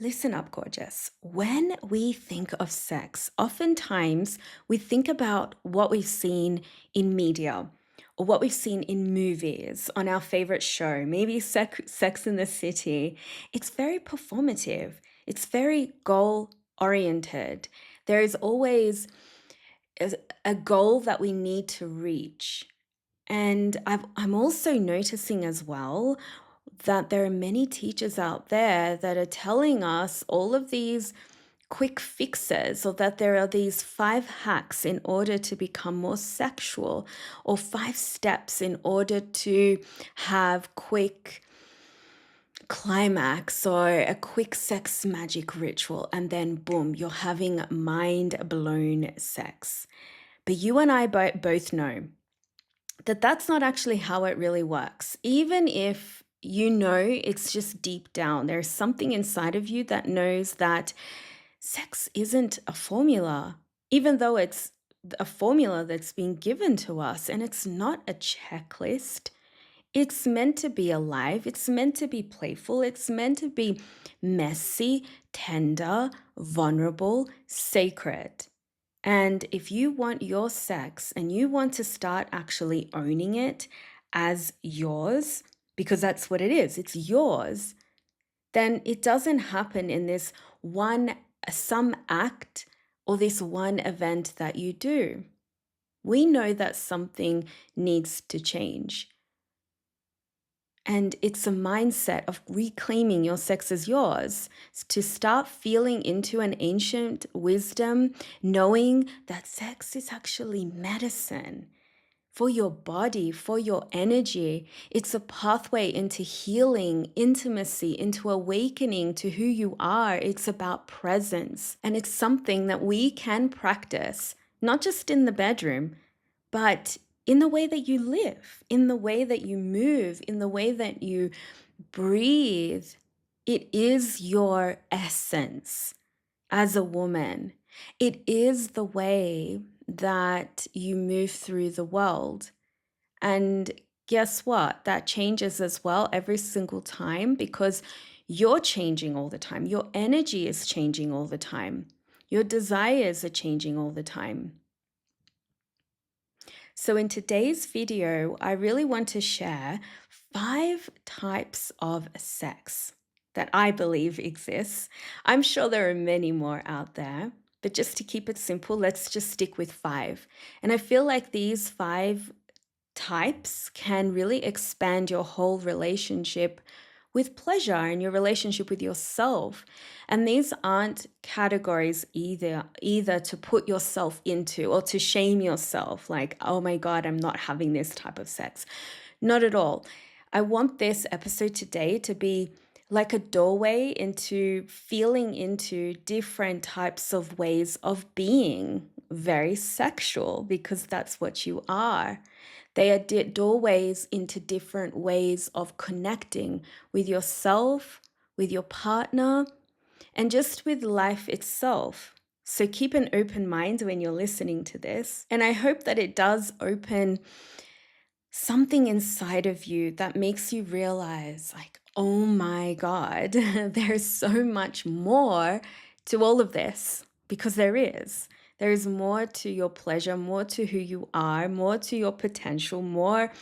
Listen up, gorgeous. When we think of sex, oftentimes we think about what we've seen in media or what we've seen in movies on our favorite show, maybe Sex in the City. It's very performative, it's very goal oriented. There is always a a goal that we need to reach. And I'm also noticing as well that there are many teachers out there that are telling us all of these quick fixes, or that there are these 5 hacks in order to become more sexual, or 5 steps in order to have quick climax or a quick sex magic ritual. And then, boom, you're having mind blown sex. But you and I both know that that's not actually how it really works. Even if you know it's just deep down, there's something inside of you that knows that sex isn't a formula, even though it's a formula that's been given to us, and it's not a checklist. It's meant to be alive, it's meant to be playful, it's meant to be messy, tender, vulnerable, sacred. And if you want your sex and you want to start actually owning it as yours, because that's what it is, it's yours, then it doesn't happen in this one, some act or this one event that you do. We know that something needs to change. And it's a mindset of reclaiming your sex as yours, to start feeling into an ancient wisdom, knowing that sex is actually medicine for your body, for your energy. It's a pathway into healing, intimacy, into awakening to who you are. It's about presence. And it's something that we can practice, not just in the bedroom, but in the way that you live, in the way that you move, in the way that you breathe. It is your essence as a woman. It is the way that you move through the world. And guess what? That changes as well every single time, because you're changing all the time. Your energy is changing all the time. Your desires are changing all the time. So in today's video, I really want to share 5 types of sex that I believe exists. I'm sure there are many more out there, but just to keep it simple, let's just stick with 5. And I feel like these 5 types can really expand your whole relationship with pleasure and your relationship with yourself. And these aren't categories either to put yourself into or to shame yourself, like, oh my God, I'm not having this type of sex. Not at all. I want this episode today to be like a doorway into feeling into different types of ways of being very sexual, because that's what you are. They are doorways into different ways of connecting with yourself, with your partner, and just with life itself. So keep an open mind when you're listening to this. And I hope that it does open something inside of you that makes you realize, like, oh my God, there's so much more to all of this, because there is. There is more to your pleasure, more to who you are, more to your potential, more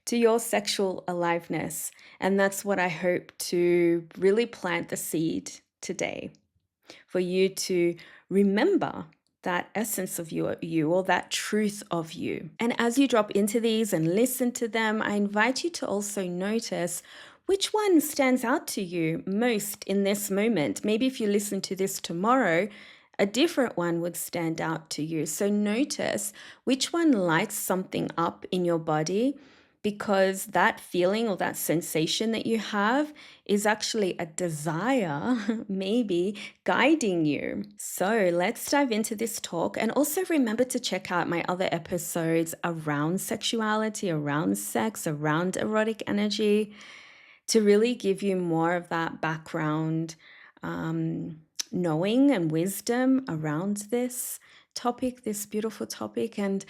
to your sexual aliveness. And that's what I hope to really plant the seed today, for you to remember that essence of you, or that truth of you. And as you drop into these and listen to them, I invite you to also notice which one stands out to you most in this moment. Maybe if you listen to this tomorrow, a different one would stand out to you. So notice which one lights something up in your body, because that feeling or that sensation that you have is actually a desire, maybe guiding you. So let's dive into this talk. And also remember to check out my other episodes around sexuality, around sex, around erotic energy, to really give you more of that background knowing and wisdom around this topic, this beautiful topic. And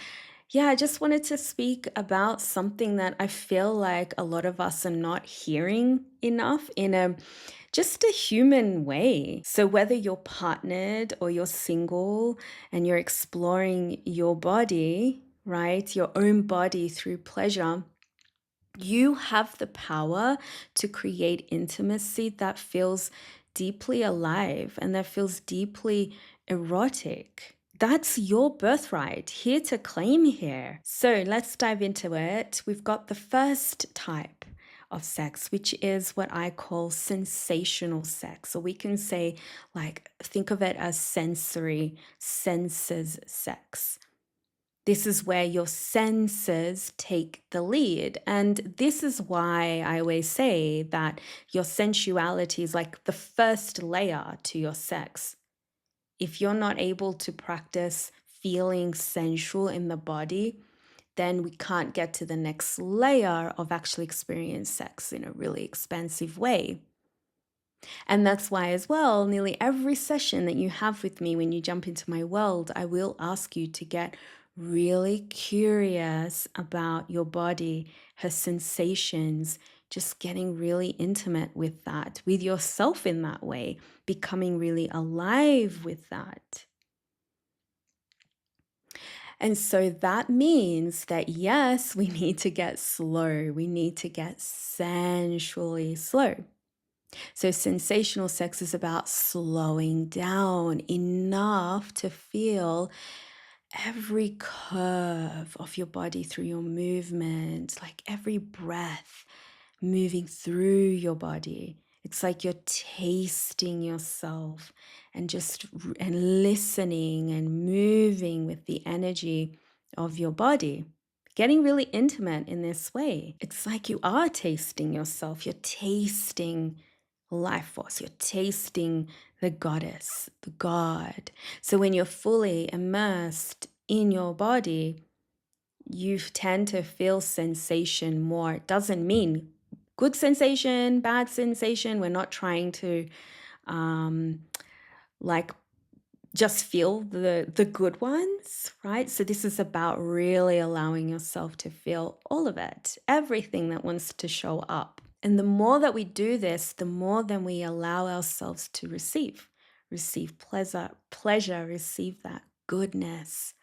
Yeah, I just wanted to speak about something that I feel like a lot of us are not hearing enough in a just a human way. So whether you're partnered or you're single and you're exploring your body, right? Your own body through pleasure, you have the power to create intimacy that feels deeply alive and that feels deeply erotic. That's your birthright, here to claim here. So let's dive into it. We've got the first type of sex, which is what I call sensational sex. Or we can say, like, think of it as sensory, senses sex. This is where your senses take the lead. And this is why I always say that your sensuality is like the first layer to your sex. If you're not able to practice feeling sensual in the body, then we can't get to the next layer of actually experience sex in a really expansive way. And that's why, as well, nearly every session that you have with me when you jump into my world, I will ask you to get really curious about your body, her sensations, just getting really intimate with that, with yourself in that way, becoming really alive with that. And so that means that, yes, we need to get slow. We need to get sensually slow. So, sensational sex is about slowing down enough to feel every curve of your body through your movement, like every breath moving through your body. It's like you're tasting yourself and and listening and moving with the energy of your body. Getting really intimate in this way. It's like you are tasting yourself. You're tasting life force. You're tasting the goddess, the god. So when you're fully immersed in your body, you tend to feel sensation more. It doesn't mean good sensation, bad sensation. We're not trying to um, like just feel the good ones, right? So this is about really allowing yourself to feel all of it, everything that wants to show up. And the more that we do this, the more then we allow ourselves to receive pleasure, receive that goodness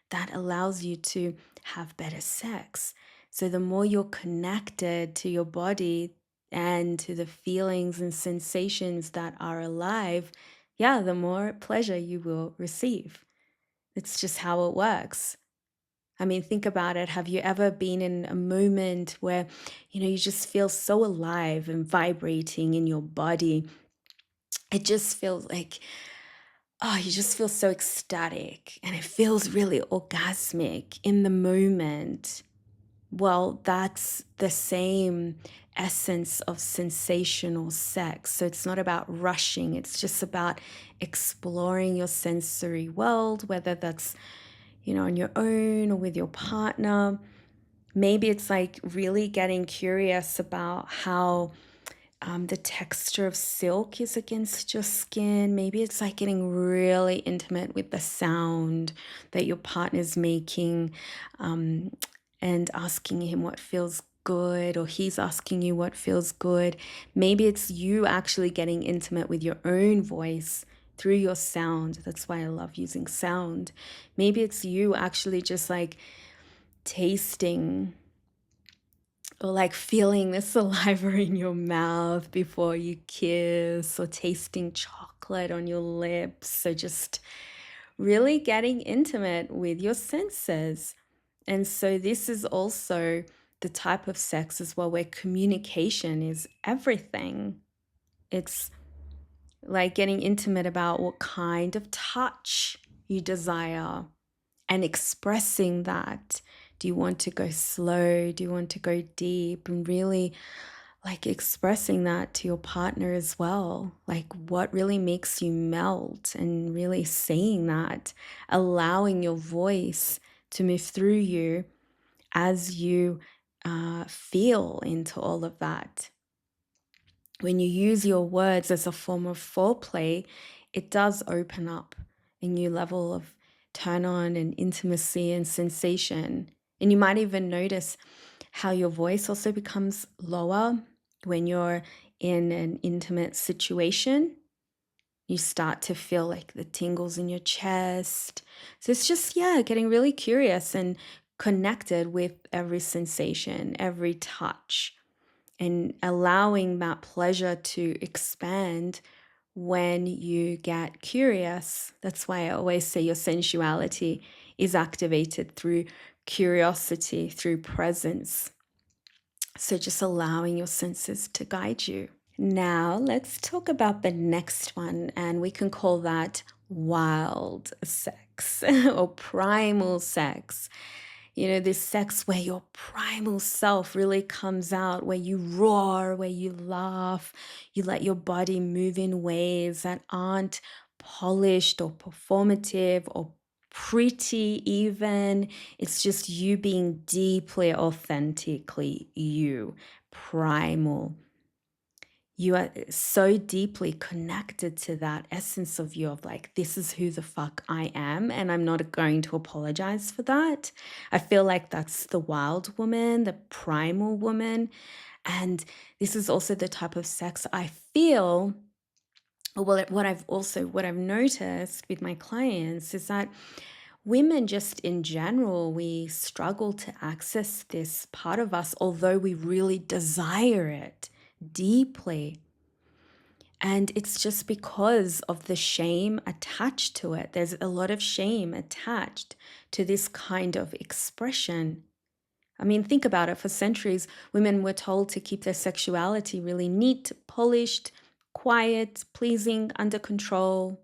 that allows you to have better sex. So the more you're connected to your body and to the feelings and sensations that are alive, yeah, the more pleasure you will receive. It's just how it works. I mean, think about it. Have you ever been in a moment where, you just feel so alive and vibrating in your body? It just feels like, oh, you just feel so ecstatic and it feels really orgasmic in the moment. Well, that's the same essence of sensational sex. So it's not about rushing, it's just about exploring your sensory world, whether that's, on your own or with your partner. Maybe it's like really getting curious about how the texture of silk is against your skin. Maybe it's like getting really intimate with the sound that your partner's making, um, and asking him what feels good, or he's asking you what feels good. Maybe it's you actually getting intimate with your own voice through your sound. That's why I love using sound. Maybe it's you actually just like tasting or like feeling the saliva in your mouth before you kiss, or tasting chocolate on your lips. So just really getting intimate with your senses. And so this is also the type of sex as well where communication is everything. It's like getting intimate about what kind of touch you desire and expressing that. Do you want to go slow? Do you want to go deep? And really like expressing that to your partner as well. Like what really makes you melt, and really saying that, allowing your voice to move through you as you feel into all of that. When you use your words as a form of foreplay, it does open up a new level of turn on and intimacy and sensation. And you might even notice how your voice also becomes lower when you're in an intimate situation. You start to feel like the tingles in your chest. So it's just, yeah, getting really curious and connected with every sensation, every touch, and allowing that pleasure to expand when you get curious. That's why I always say your sensuality is activated through curiosity, through presence. So just allowing your senses to guide you. Now, let's talk about the next one, and we can call that wild sex or primal sex. You know, this sex where your primal self really comes out, where you roar, where you laugh, you let your body move in ways that aren't polished or performative or pretty, even. It's just you being deeply, authentically you, primal. You are so deeply connected to that essence of you of like, this is who the fuck I am, and I'm not going to apologize for that. I feel like that's the wild woman, the primal woman. And this is also the type of sex I feel. Well, what I've noticed with my clients is that women just in general, we struggle to access this part of us, although we really desire it deeply. And it's just because of the shame attached to it. There's a lot of shame attached to this kind of expression. I mean, think about it. For centuries, women were told to keep their sexuality really neat, polished, quiet, pleasing, under control.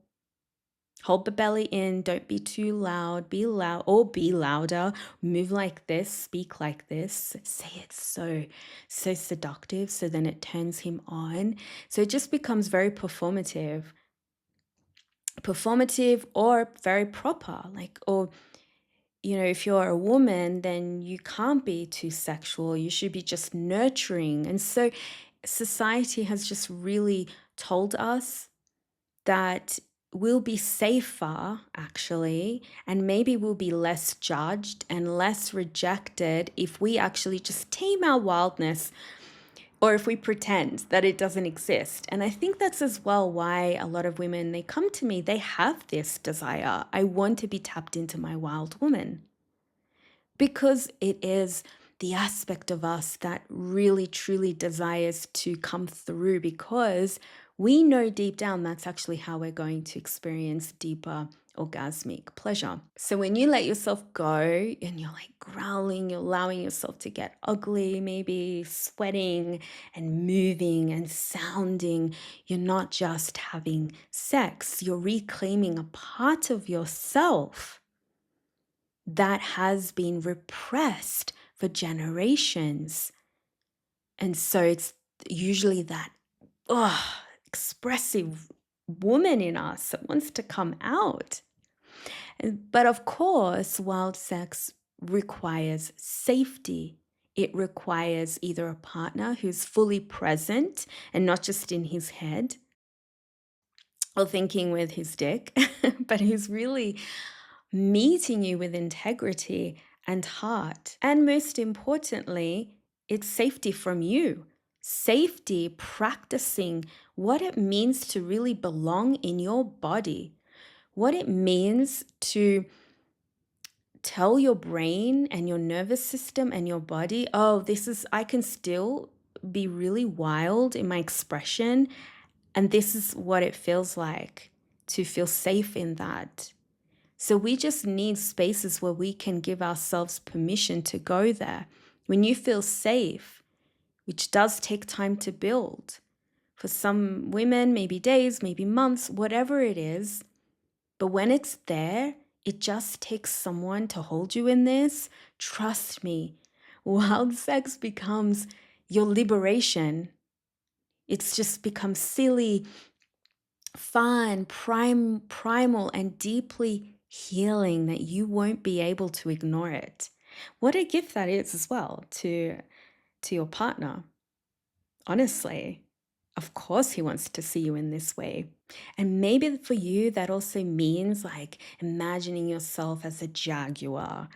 Hold the belly in, don't be too loud, be loud or be louder, move like this, speak like this, say it so seductive, so then it turns him on. So it just becomes very performative or very proper, like, or you know, if you're a woman, then you can't be too sexual, you should be just nurturing. And so society has just really told us that we'll be safer, actually, and maybe we'll be less judged and less rejected if we actually just tame our wildness, or if we pretend that it doesn't exist. And I think that's as well why a lot of women, they come to me, they have this desire. I want to be tapped into my wild woman, because it is the aspect of us that really truly desires to come through, because we know deep down that's actually how we're going to experience deeper orgasmic pleasure. So when you let yourself go and you're like growling, you're allowing yourself to get ugly, maybe sweating and moving and sounding, you're not just having sex, you're reclaiming a part of yourself that has been repressed for generations. And so it's usually that expressive woman in us that wants to come out. But of course, wild sex requires safety. It requires either a partner who's fully present and not just in his head or thinking with his dick, but who's really meeting you with integrity and heart. And most importantly, it's safety from you. Safety, practicing what it means to really belong in your body, what it means to tell your brain and your nervous system and your body, oh, I can still be really wild in my expression. And this is what it feels like to feel safe in that. So we just need spaces where we can give ourselves permission to go there. When you feel safe, which does take time to build. For some women, maybe days, maybe months, whatever it is. But when it's there, it just takes someone to hold you in this. Trust me, wild sex becomes your liberation. It's just becomes silly, fun, primal, and deeply healing that you won't be able to ignore it. What a gift that is as well to your partner. Honestly, of course he wants to see you in this way. And maybe for you, that also means like imagining yourself as a jaguar,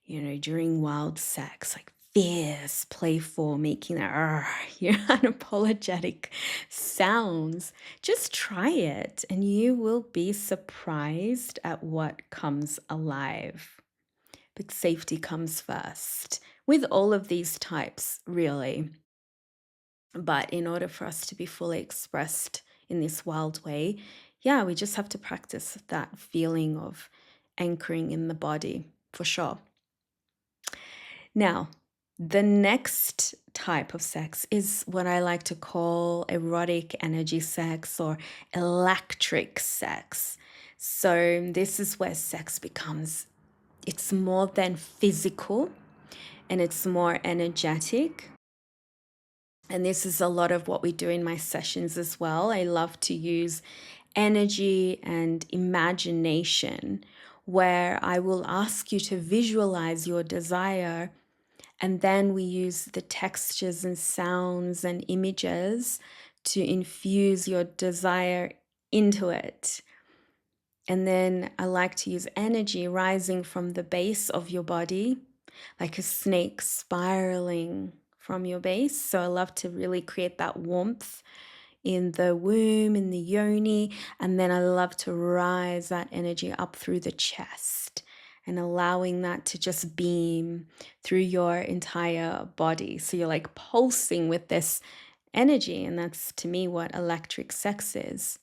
during wild sex, like fierce, playful, making that unapologetic sounds. Just try it and you will be surprised at what comes alive. But safety comes first with all of these types, really. But in order for us to be fully expressed in this wild way, yeah, we just have to practice that feeling of anchoring in the body for sure. Now, the next type of sex is what I like to call erotic energy sex or electric sex. So, this is where sex becomes, it's more than physical and it's more energetic. And this is a lot of what we do in my sessions as well. I love to use energy and imagination, where I will ask you to visualize your desire. And then we use the textures and sounds and images to infuse your desire into it. And then I like to use energy rising from the base of your body, like a snake spiraling from your base. So I love to really create that warmth in the womb, in the yoni. And then I love to rise that energy up through the chest and allowing that to just beam through your entire body. So you're like pulsing with this energy. And that's to me what electric sex is.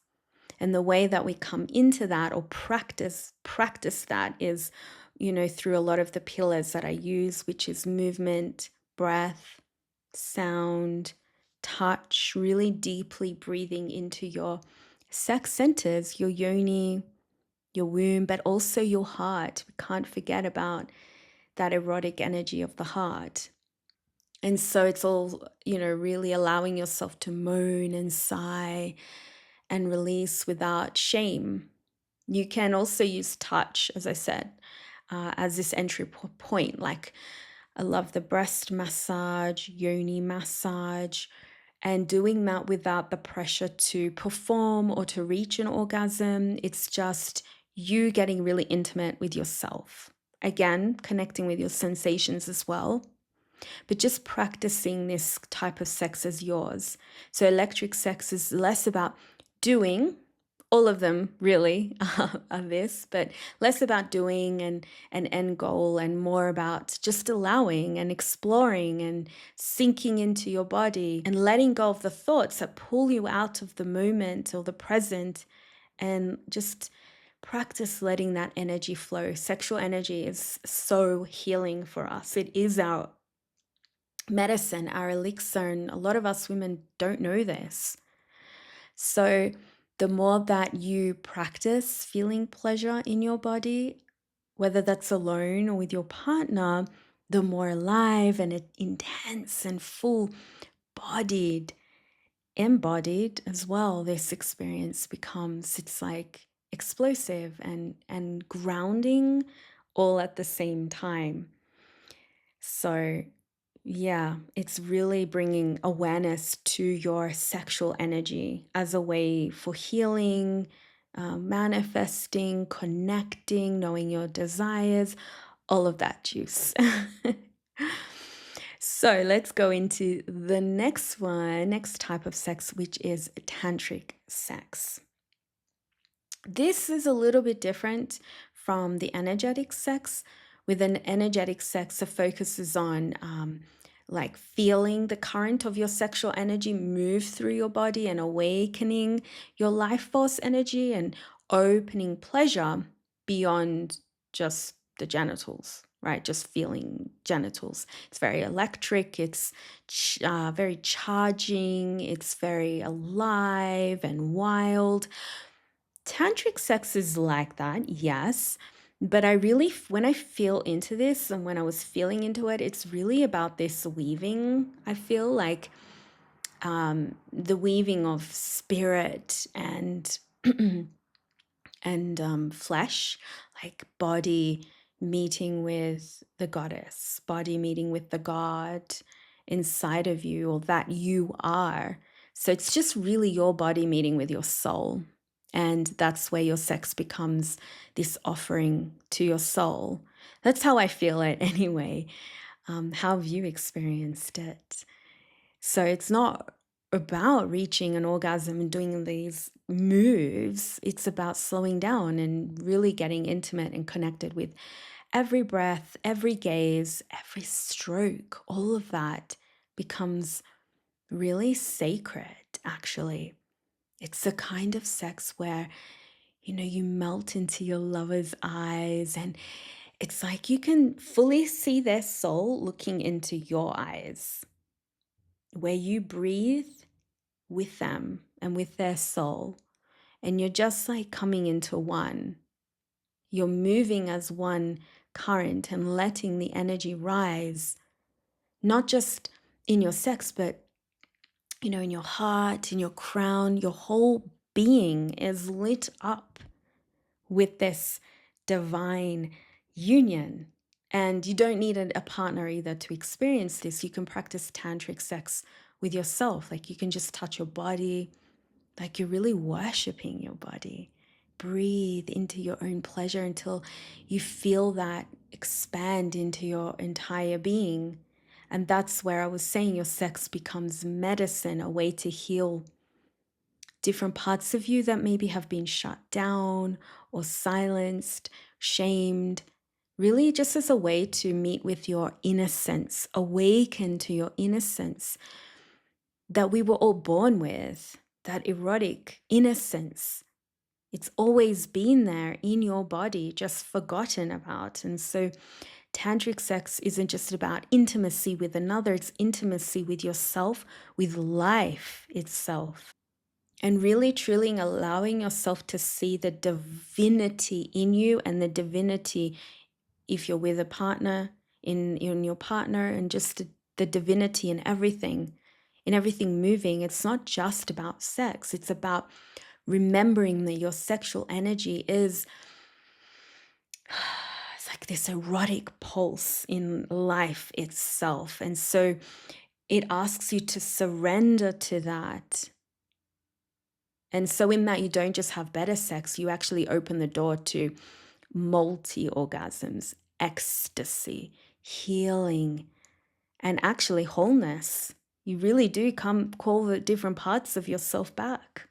And the way that we come into that or practice that is, through a lot of the pillars that I use, which is movement, breath, sound, touch, really deeply breathing into your sex centers, your yoni, your womb, but also your heart. We can't forget about that erotic energy of the heart. And so it's all, really allowing yourself to moan and sigh and release without shame. You can also use touch, as I said, as this entry point. Like, I love the breast massage, yoni massage, and doing that without the pressure to perform or to reach an orgasm. It's just you getting really intimate with yourself. Again, connecting with your sensations as well, but just practicing this type of sex as yours. So electric sex is less about doing, all of them really are this, but less about doing and an end goal and more about just allowing and exploring and sinking into your body and letting go of the thoughts that pull you out of the moment or the present, and just practice letting that energy flow. Sexual energy is so healing for us. It is our medicine, our elixir, and a lot of us women don't know this. So the more that you practice feeling pleasure in your body, whether that's alone or with your partner, the more alive and intense and full bodied, embodied as well this experience becomes. It's like explosive and grounding all at the same time. So yeah, it's really bringing awareness to your sexual energy as a way for healing, manifesting, connecting, knowing your desires, all of that juice. So let's go into the next one, next type of sex, which is tantric sex. This is a little bit different from the energetic sex. With an energetic sex, the focus is on like feeling the current of your sexual energy move through your body and awakening your life force energy and opening pleasure beyond just the genitals, right? Just feeling genitals. It's very electric, it's very charging, it's very alive and wild. Tantric sex is like that, yes. But I really, when I feel into this and when I was feeling into it, it's really about this weaving. I feel like the weaving of spirit and flesh, like body meeting with the goddess, body meeting with the god inside of you or that you are. So it's just really your body meeting with your soul. And that's where your sex becomes this offering to your soul. That's how I feel it anyway. How have you experienced it? So it's not about reaching an orgasm and doing these moves. It's about slowing down and really getting intimate and connected with every breath, every gaze, every stroke. All of that becomes really sacred, actually. It's the kind of sex where, you melt into your lover's eyes, and it's like you can fully see their soul looking into your eyes, where you breathe with them and with their soul, and you're just like coming into one. You're moving as one current and letting the energy rise, not just in your sex, but in your heart, in your crown. Your whole being is lit up with this divine union. And you don't need a partner either to experience this. You can practice tantric sex with yourself. Like you can just touch your body, like you're really worshiping your body. Breathe into your own pleasure until you feel that expand into your entire being. And that's where I was saying your sex becomes medicine, a way to heal different parts of you that maybe have been shut down or silenced, shamed, really just as a way to meet with your innocence, awaken to your innocence that we were all born with, that erotic innocence. It's always been there in your body, just forgotten about. And so tantric sex isn't just about intimacy with another, it's intimacy with yourself, with life itself. And really, truly allowing yourself to see the divinity in you and the divinity if you're with a partner, in your partner, and just the divinity in everything moving. It's not just about sex, it's about remembering that your sexual energy is it's like this erotic pulse in life itself. And so it asks you to surrender to that. And so in that, you don't just have better sex, you actually open the door to multi orgasms, ecstasy, healing, and actually wholeness. You really do call the different parts of yourself back.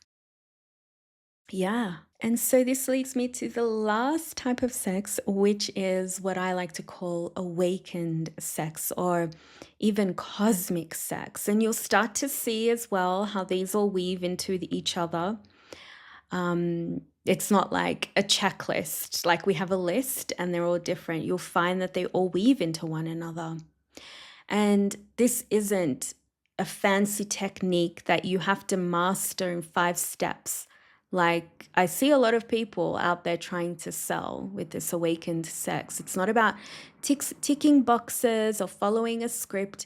Yeah. And so this leads me to the last type of sex, which is what I like to call awakened sex or even cosmic sex. And you'll start to see as well how these all weave into each other. It's not like a checklist, like we have a list and they're all different. You'll find that they all weave into one another. And this isn't a fancy technique that you have to master in 5 steps. Like I see a lot of people out there trying to sell with this awakened sex. It's not about ticking boxes or following a script.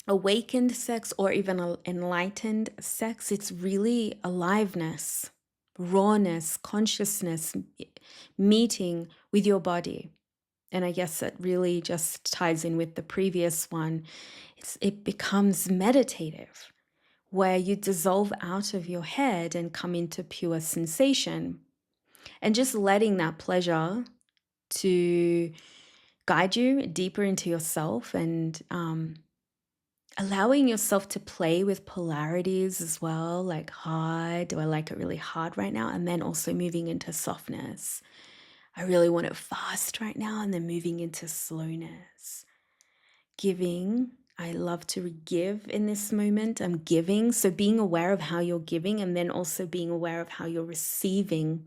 Awakened sex or even enlightened sex, it's really aliveness, rawness, consciousness, meeting with your body. And I guess that really just ties in with the previous one. It becomes meditative, where you dissolve out of your head and come into pure sensation. And just letting that pleasure to guide you deeper into yourself and allowing yourself to play with polarities as well, like hard. Do I like it really hard right now? And then also moving into softness. I really want it fast right now, and then moving into slowness. Giving. I love to give in this moment. I'm giving. So being aware of how you're giving and then also being aware of how you're receiving.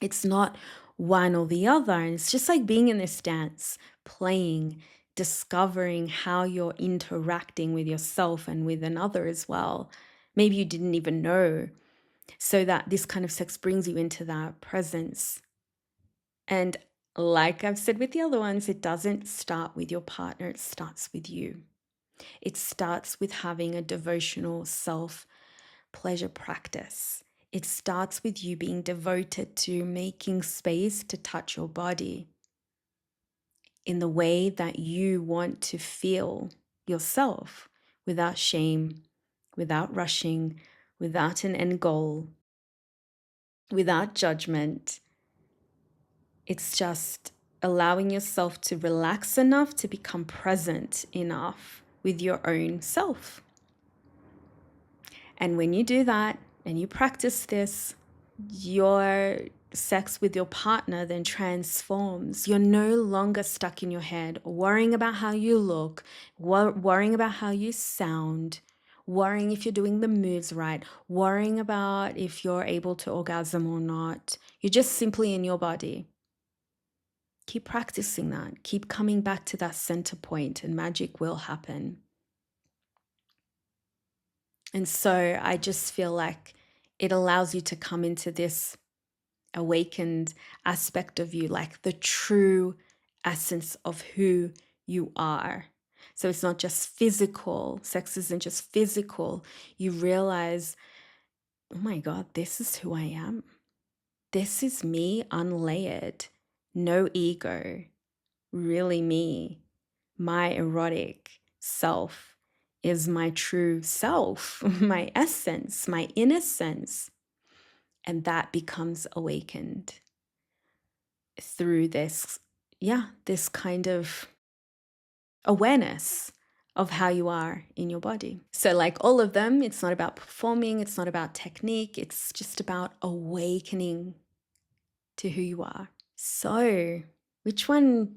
It's not one or the other. And it's just like being in this dance, playing, discovering how you're interacting with yourself and with another as well. Maybe you didn't even know. So that this kind of sex brings you into that presence. And like I've said with the other ones, it doesn't start with your partner, it starts with you. It starts with having a devotional self pleasure practice. It starts with you being devoted to making space to touch your body in the way that you want to feel yourself, without shame, without rushing, without an end goal, without judgment. It's just allowing yourself to relax enough to become present enough with your own self. And when you do that and you practice this, your sex with your partner then transforms. You're no longer stuck in your head, worrying about how you look, worrying about how you sound, worrying if you're doing the moves right, worrying about if you're able to orgasm or not. You're just simply in your body. Keep practicing that. Keep coming back to that center point, and magic will happen. And so I just feel like it allows you to come into this awakened aspect of you, like the true essence of who you are. So it's not just physical. Sex isn't just physical. You realize, oh my God, this is who I am. This is me unlayered, no ego, really me. My erotic self is my true self, my essence, my innocence. And that becomes awakened through this, this kind of awareness of how you are in your body. So like all of them, it's not about performing, it's not about technique, it's just about awakening to who you are. So which one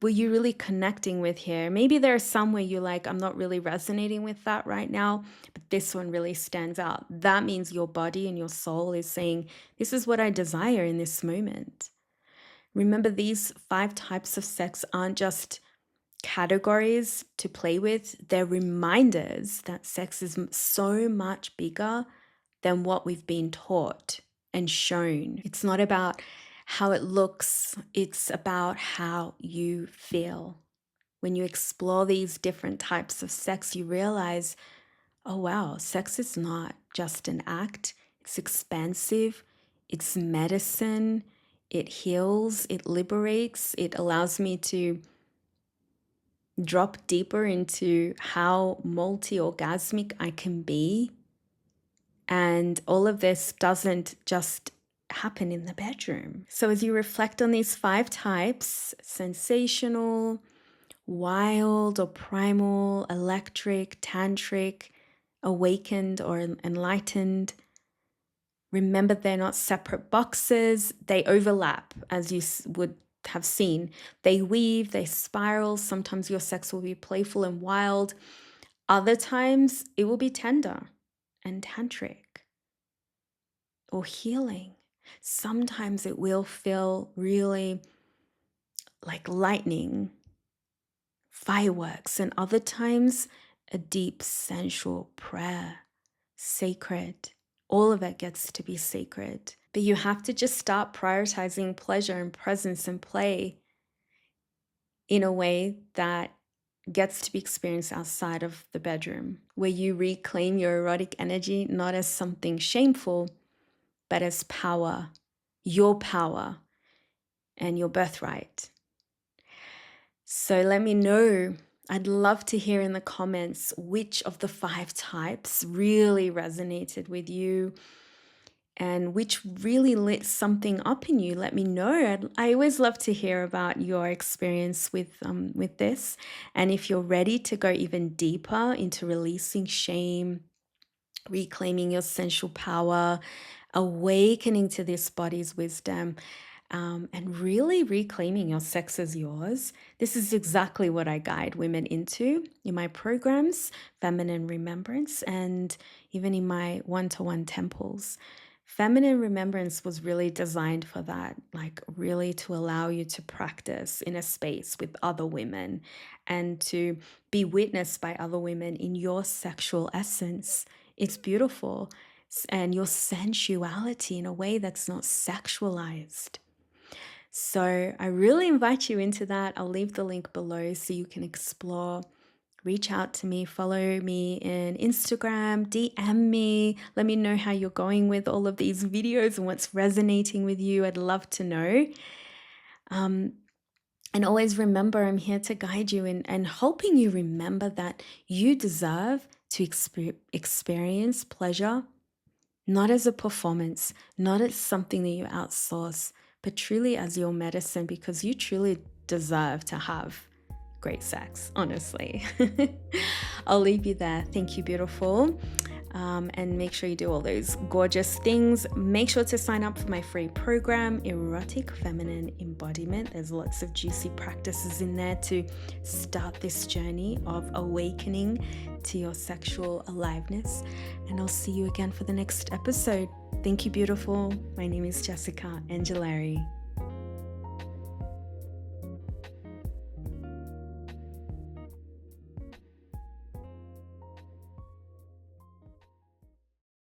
were you really connecting with here? Maybe there are some where you're like, I'm not really resonating with that right now, but this one really stands out. That means your body and your soul is saying, this is what I desire in this moment. Remember, these 5 types of sex aren't just categories to play with. They're reminders that sex is so much bigger than what we've been taught and shown. It's not about how it looks, it's about how you feel. When you explore these different types of sex, you realize, oh wow, sex is not just an act, it's expansive, it's medicine, it heals, it liberates, it allows me to drop deeper into how multi-orgasmic I can be. And all of this doesn't just happen in the bedroom. So as you reflect on these 5 types, sensational, wild or primal, electric, tantric, awakened or enlightened, remember they're not separate boxes. They overlap, as you would have seen. They weave, they spiral. Sometimes your sex will be playful and wild. Other times it will be tender and tantric or healing. Sometimes it will feel really like lightning, fireworks, and other times a deep sensual prayer, sacred. All of it gets to be sacred. But you have to just start prioritizing pleasure and presence and play in a way that gets to be experienced outside of the bedroom, where you reclaim your erotic energy not as something shameful, but as power, your power and your birthright. So let me know. I'd love to hear in the comments which of the 5 types really resonated with you and which really lit something up in you. Let me know. I always love to hear about your experience with this. And if you're ready to go even deeper into releasing shame, reclaiming your sensual power, awakening to this body's wisdom, and really reclaiming your sex as yours. This is exactly what I guide women into in my programs, Feminine Remembrance, and even in my one-to-one temples. Feminine Remembrance was really designed for that, like really to allow you to practice in a space with other women and to be witnessed by other women in your sexual essence. It's beautiful. And your sensuality in a way that's not sexualized. So I really invite you into that. I'll leave the link below so you can explore. Reach out to me, follow me in Instagram, DM me. Let me know how you're going with all of these videos and what's resonating with you. I'd love to know. And always remember, I'm here to guide you and helping you remember that you deserve to experience pleasure not as a performance, not as something that you outsource, but truly as your medicine, because you truly deserve to have great sex, honestly. I'll leave you there. Thank you, beautiful. And make sure you do all those gorgeous things. Make sure to sign up for my free program, Erotic Feminine Embodiment. There's lots of juicy practices in there to start this journey of awakening to your sexual aliveness. And I'll see you again for the next episode. Thank you, beautiful. My name is Jessica Angileri.